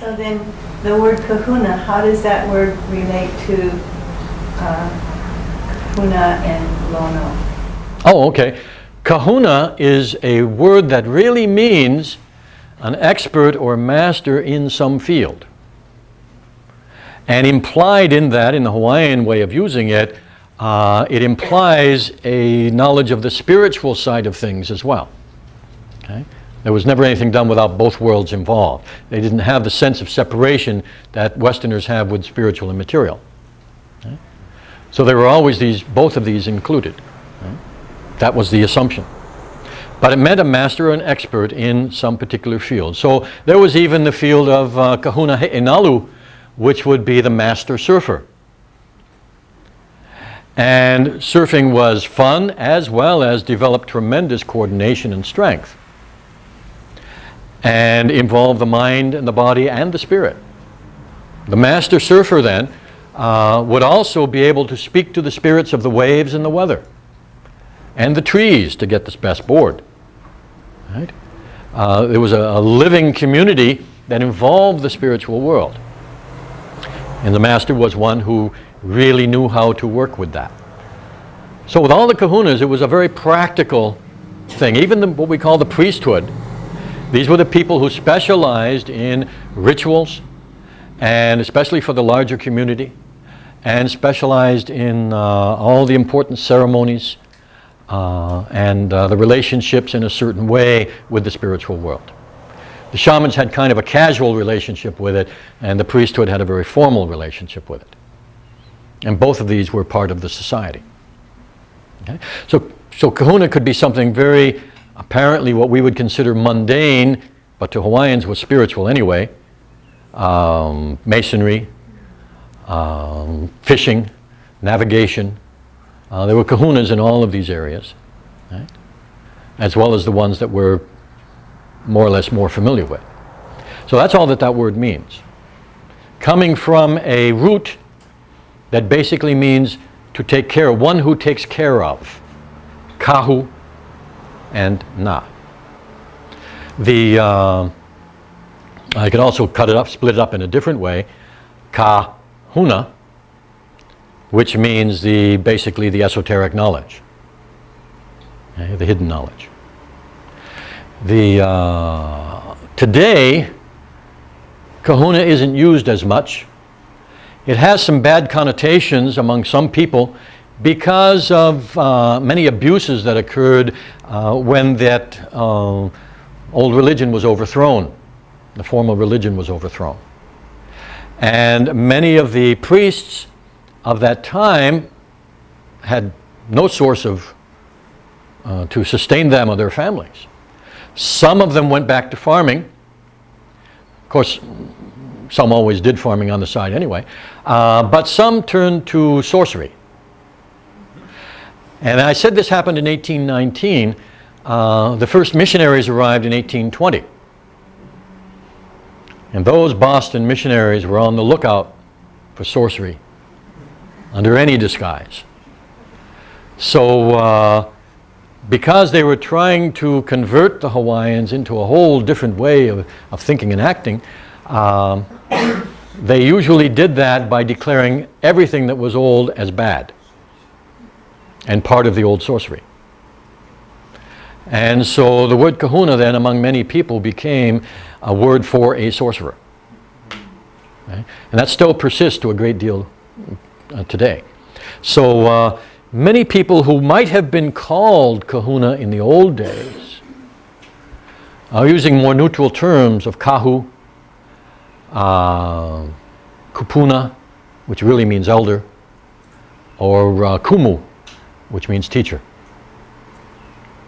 So then the word kahuna, how does that word relate to kahuna and lono? Oh, okay. Kahuna is a word that really means an expert or master in some field. And implied in that, in the Hawaiian way of using it, it implies a knowledge of the spiritual side of things as well. Okay? There was never anything done without both worlds involved. They didn't have the sense of separation that Westerners have with spiritual and material. Okay? So there were always both of these included. Okay? That was the assumption. But it meant a master or an expert in some particular field. So there was even the field of Kahuna He'enalu, which would be the master surfer. And surfing was fun as well as developed tremendous coordination and strength. And involved the mind and the body and the spirit. The master surfer then would also be able to speak to the spirits of the waves and the weather and the trees to get the best board. Right? There was a living community that involved the spiritual world. And the master was one who really knew how to work with that. So with all the kahunas, it was a very practical thing. Even what we call the priesthood, these were the people who specialized in rituals, and especially for the larger community, and specialized in all the important ceremonies and the relationships in a certain way with the spiritual world. The shamans had kind of a casual relationship with it, and the priesthood had a very formal relationship with it. And both of these were part of the society. Okay? So kahuna could be something very, apparently what we would consider mundane, but to Hawaiians was spiritual anyway. Masonry, fishing, navigation. There were kahunas in all of these areas, right? As well as the ones that we're more or less more familiar with. So that's all that that word means. Coming from a root that basically means to take care of, one who takes care of. Kahu and na. I could also cut it up, split it up in a different way. Kahuna, which means basically the esoteric knowledge, okay, the hidden knowledge. Today, kahuna isn't used as much. It has some bad connotations among some people because of many abuses that occurred when that old religion was overthrown. The formal religion was overthrown. And many of the priests of that time had no source to sustain them or their families. Some of them went back to farming. Of course, some always did farming on the side anyway. But some turned to sorcery. And I said this happened in 1819. The first missionaries arrived in 1820. And those Boston missionaries were on the lookout for sorcery under any disguise. So because they were trying to convert the Hawaiians into a whole different way of thinking and acting, they usually did that by declaring everything that was old as bad and part of the old sorcery. And so the word kahuna then among many people became a word for a sorcerer. Okay? And that still persists to a great deal today. So many people who might have been called kahuna in the old days are using more neutral terms of kahu, kupuna, which really means elder, or kumu, which means teacher.